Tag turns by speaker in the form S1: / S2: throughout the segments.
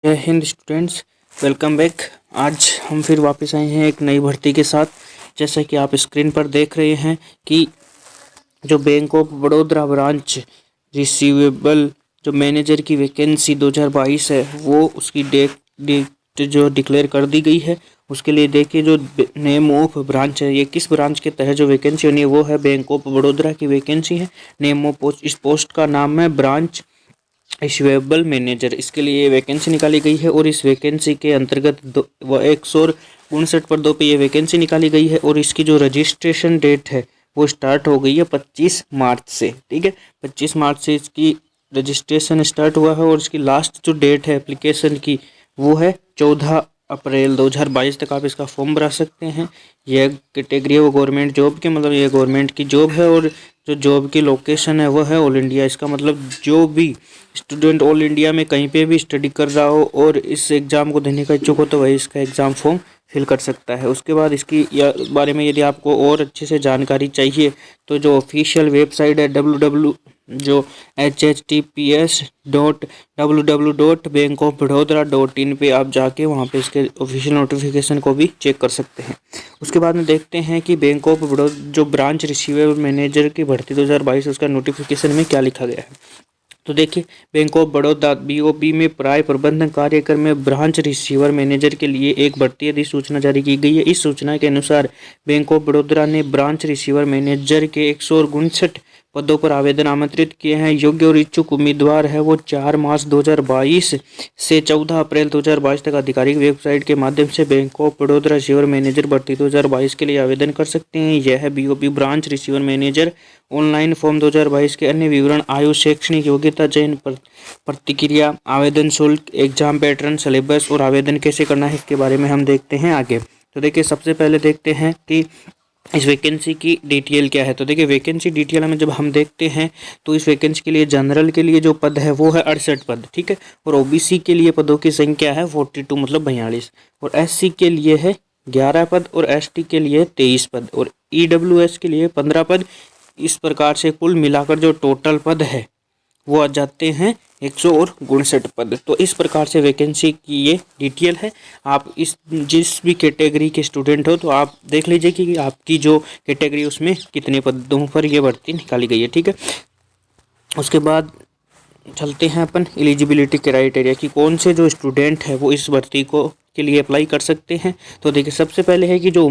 S1: जय Hind students, welcome back. आज हम फिर वापस आए हैं एक नई भर्ती के साथ। जैसा कि आप स्क्रीन पर देख रहे हैं कि जो bank of Baroda branch receivable जो मैनेजर की वैकेंसी 2022 है वो उसकी डेट जो डिक्लेयर कर दी गई है। उसके लिए देखिए जो नेम ऑफ ब्रांच है, ये किस ब्रांच के तहत जो वैकेंसी होनी है वो है बैंक ऑफ बड़ौदा की वैकेंसी है। नेम ऑफ पोस्ट, इस पोस्ट का नाम है ब्रांच रिसीवेबल मैनेजर। इसके लिए वैकेंसी निकाली गई है और इस वैकेंसी के अंतर्गत 159 पदों पे ये वैकेंसी निकाली गई है और इसकी जो रजिस्ट्रेशन डेट है वो स्टार्ट हो गई है 25 मार्च से। ठीक है, 25 मार्च से इसकी रजिस्ट्रेशन स्टार्ट हुआ है और इसकी लास्ट जो डेट है एप्लीकेशन की वो है 14 अप्रैल 2022 तक आप इसका फॉर्म भरा सकते हैं। यह कैटेगरी है वो गवर्नमेंट जॉब की, मतलब ये गवर्नमेंट की जॉब है और जो जॉब की लोकेशन है वो है ऑल इंडिया। इसका मतलब जो भी स्टूडेंट ऑल इंडिया में कहीं पे भी स्टडी कर रहा हो और इस एग्ज़ाम को देने का इच्छुक हो तो वही इसका एग्ज़ाम फॉर्म फिल कर सकता है। उसके बाद इसकी बारे में यदि आपको और अच्छे से जानकारी चाहिए तो जो ऑफिशियल वेबसाइट है https://www.bankofbaroda.in पे आप जाके वहाँ पे इसके ऑफिशियल नोटिफिकेशन को भी चेक कर सकते हैं। उसके बाद में देखते हैं कि बैंक ऑफ बड़ौदा जो ब्रांच रिसीवेबल मैनेजर की भर्ती 2022 उसका नोटिफिकेशन में क्या लिखा गया है। तो देखिए, बैंक ऑफ बड़ौदा बीओबी में प्राय प्रबंधन कार्यक्रम में ब्रांच रिसीवर मैनेजर के लिए एक भर्ती अधिसूचना जारी की गई है। इस सूचना के अनुसार बैंक ऑफ बड़ौदा ने ब्रांच रिसीवर मैनेजर के 159 पदों पर आवेदन आमंत्रित किए हैं। योग्य और इच्छुक उम्मीदवार है वो 4 मार्च 2022 से 14 अप्रैल 2022 तक आधिकारिक वेबसाइट के माध्यम से bank of Baroda receiver manager भर्ती 2022 के लिए आवेदन कर सकते हैं। यह है BOB branch receiver manager. Online form 2022 के अन्य विवरण, आयु, शैक्षणिक योग्यता, चयन प्रतिक्रिया, आवेदन शुल्क, एग्जाम पैटर्न, सिलेबस और आवेदन कैसे करना है इसके बारे में हम देखते हैं आगे। तो देखिए, सबसे पहले देखते हैं कि इस वैकेंसी की डिटेल क्या है। तो देखिए, वैकेंसी डिटेल में जब हम देखते हैं तो इस वैकेंसी के लिए जनरल के लिए जो पद है वो है 68 पद। ठीक है, और ओबीसी के लिए पदों की संख्या है 42 मतलब 42, और एससी के लिए है 11 पद और एसटी के लिए 23 पद और ईडब्ल्यूएस के लिए 15 पद। इस प्रकार से कुल मिलाकर जो टोटल पद है वो आ जाते हैं 159 पद। तो इस प्रकार से वैकेंसी की ये डिटेल है। आप इस जिस भी कैटेगरी के स्टूडेंट हो तो आप देख लीजिए कि आपकी जो कैटेगरी उसमें कितने पदों पर ये भर्ती निकाली गई है। ठीक है, उसके बाद चलते हैं अपन एलिजिबिलिटी क्राइटेरिया कि कौन से जो स्टूडेंट है वो इस भर्ती को के लिए अप्लाई कर सकते हैं। तो देखिए, सबसे पहले है कि जो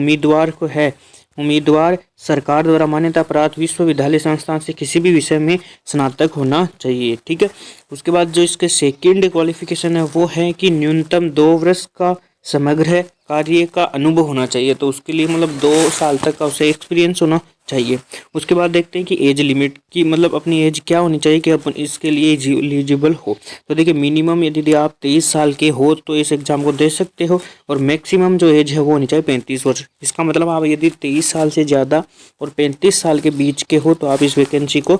S1: उम्मीदवार सरकार द्वारा मान्यता प्राप्त विश्वविद्यालय संस्थान से किसी भी विषय में स्नातक होना चाहिए। ठीक है, उसके बाद जो इसके सेकंड क्वालिफिकेशन है वो है कि न्यूनतम 2 वर्ष का समग्र कार्य का अनुभव होना चाहिए। तो उसके लिए मतलब 2 साल तक का उसे एक्सपीरियंस होना चाहिए। उसके बाद देखते हैं कि एज लिमिट की मतलब अपनी एज क्या होनी चाहिए कि अपन इसके लिए एलिजिबल हो। तो देखिए, मिनिमम यदि आप 23 साल के हो तो इस एग्ज़ाम को दे सकते हो और मैक्सिमम जो एज है वो होनी चाहिए 35 वर्ष। इसका मतलब आप यदि 23 साल से ज़्यादा और 35 साल के बीच के हो तो आप इस वैकेंसी को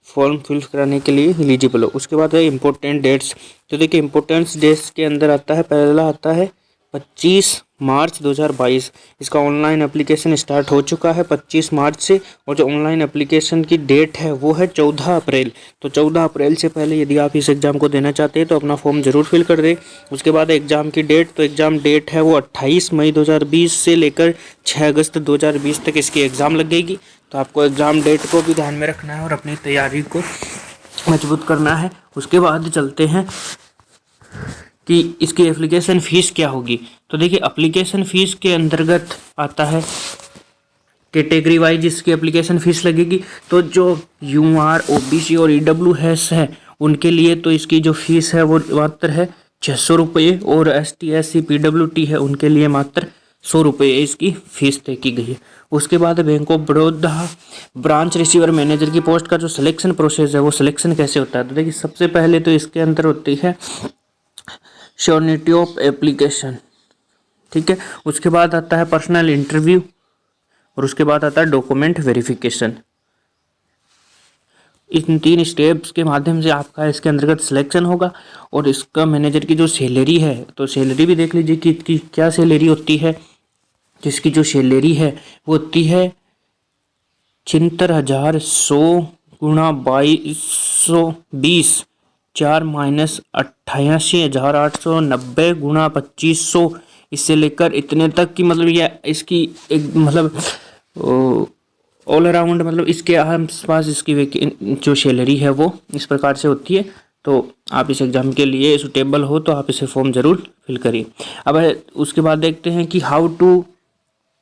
S1: फॉर्म फिल कराने के लिए एलिजिबल हो। उसके बाद है इम्पोर्टेंट डेट्स। तो देखिए, इम्पोर्टेंट डेट्स के अंदर आता है, पहला आता है 25 मार्च 2022। इसका ऑनलाइन एप्लीकेशन स्टार्ट हो चुका है 25 मार्च से और जो ऑनलाइन एप्लीकेशन की डेट है वो है 14 अप्रैल। तो 14 अप्रैल से पहले यदि आप इस एग्ज़ाम को देना चाहते हैं तो अपना फॉर्म ज़रूर फिल कर दें। उसके बाद एग्ज़ाम की डेट, तो एग्ज़ाम डेट है वो 28 मई 2020 से लेकर 6 अगस्त 2020 तक इसकी एग्ज़ाम लगेगी। तो आपको एग्ज़ाम डेट को भी ध्यान में रखना है और अपनी तैयारी को मजबूत करना है। उसके बाद चलते हैं कि इसकी एप्लीकेशन फ़ीस क्या होगी। तो देखिए, एप्लीकेशन फ़ीस के अंतर्गत आता है कैटेगरी वाइज इसकी एप्लीकेशन फ़ीस लगेगी। तो जो यूआर, ओबीसी और ईडब्ल्यूएस है उनके लिए तो इसकी जो फ़ीस है वो मात्र है 600 रुपये और एसटी, एससी, पीडब्ल्यूटी है उनके लिए मात्र 100 रुपये इसकी फ़ीस तय की गई है। उसके बाद bank of Baroda branch receiver manager की पोस्ट का जो सिलेक्शन प्रोसेस है वो सिलेक्शन कैसे होता है। तो देखिए, सबसे पहले तो इसके अंदर होती है श्योरिटी ऑफ एप्लीकेशन। ठीक है, उसके बाद आता है पर्सनल इंटरव्यू और उसके बाद आता है डॉक्यूमेंट वेरिफिकेशन। इन 3 स्टेप्स के माध्यम से आपका इसके अंतर्गत सिलेक्शन होगा। और इसका मैनेजर की जो सैलरी है तो सैलरी भी देख लीजिए कि इसकी क्या सैलरी होती है। जिसकी जो सैलरी है वो होती है 76,100 × 2220 4 माइनस 88,890 गुणा 2500 इससे लेकर इतने तक की मतलब ये इसकी एक मतलब ऑल अराउंड मतलब इसके आसपास इसकी जो सैलरी है वो इस प्रकार से होती है। तो आप इस एग्ज़ाम के लिए सुटेबल हो तो आप इसे फॉर्म ज़रूर फिल करिए। अब उसके बाद देखते हैं कि how to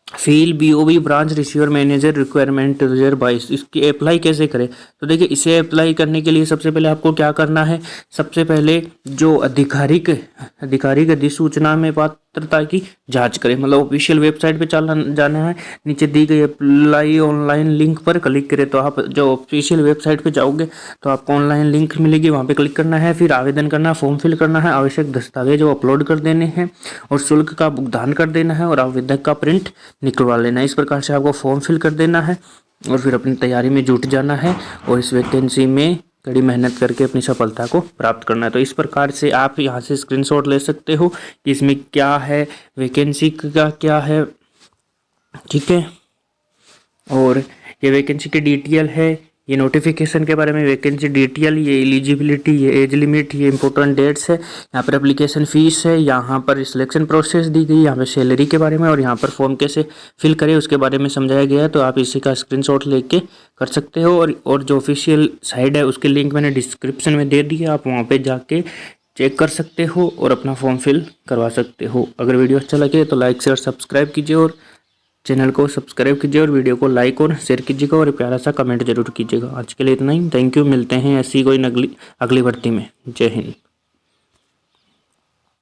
S1: fill BOB branch receiver manager requirement 2022 इसकी अप्लाई कैसे करें। तो देखिए इसे अप्लाई करने के लिए सबसे पहले आपको क्या करना है, सबसे पहले जो आधिकारिक अधिसूचना में पात्रता की जांच करें, मतलब ऑफिशियल वेबसाइट पे जाना है, नीचे दी गई अप्लाई ऑनलाइन लिंक पर क्लिक करें। तो आप जो ऑफिशियल वेबसाइट पे जाओगे तो आपको ऑनलाइन लिंक मिलेगी, वहाँ पे क्लिक करना है, फिर आवेदन करना है, फॉर्म फिल करना है, आवश्यक दस्तावेज अपलोड कर देने हैं और शुल्क का भुगतान कर देना है और आवेदक का प्रिंट निकलवा लेना है। इस प्रकार से आपको फॉर्म फिल कर देना है और फिर अपनी तैयारी में जुट जाना है और इस वैकेंसी में कड़ी मेहनत करके अपनी सफलता को प्राप्त करना है। तो इस प्रकार से आप यहाँ से स्क्रीनशॉट ले सकते हो कि इसमें क्या है, वैकेंसी का क्या है, ठीक है। और ये वैकेंसी की डिटेल है, ये नोटिफिकेशन के बारे में, वैकेंसी डिटेल, ये एलिजिबिलिटी, ये एज लिमिट, ये इंपॉर्टेंट डेट्स है, यहाँ पर एप्लीकेशन फ़ीस है, यहाँ पर सिलेक्शन प्रोसेस दी गई, यहाँ पर सैलरी के बारे में और यहाँ पर फॉर्म कैसे फिल करें उसके बारे में समझाया गया है। तो आप इसी का स्क्रीनशॉट लेके कर सकते हो और जो ऑफिशियल साइट है उसकी लिंक मैंने डिस्क्रिप्शन में दे दी है, आप वहाँ पर जाके चेक कर सकते हो और अपना फॉर्म फिल करवा सकते हो। अगर वीडियो अच्छा लगे तो लाइक शेयर सब्सक्राइब कीजिए और चैनल को सब्सक्राइब कीजिए और वीडियो को लाइक और शेयर कीजिएगा और प्यारा सा कमेंट जरूर कीजिएगा। आज के लिए इतना ही, थैंक यू। मिलते हैं ऐसी कोई अगली भर्ती में। जय हिंद।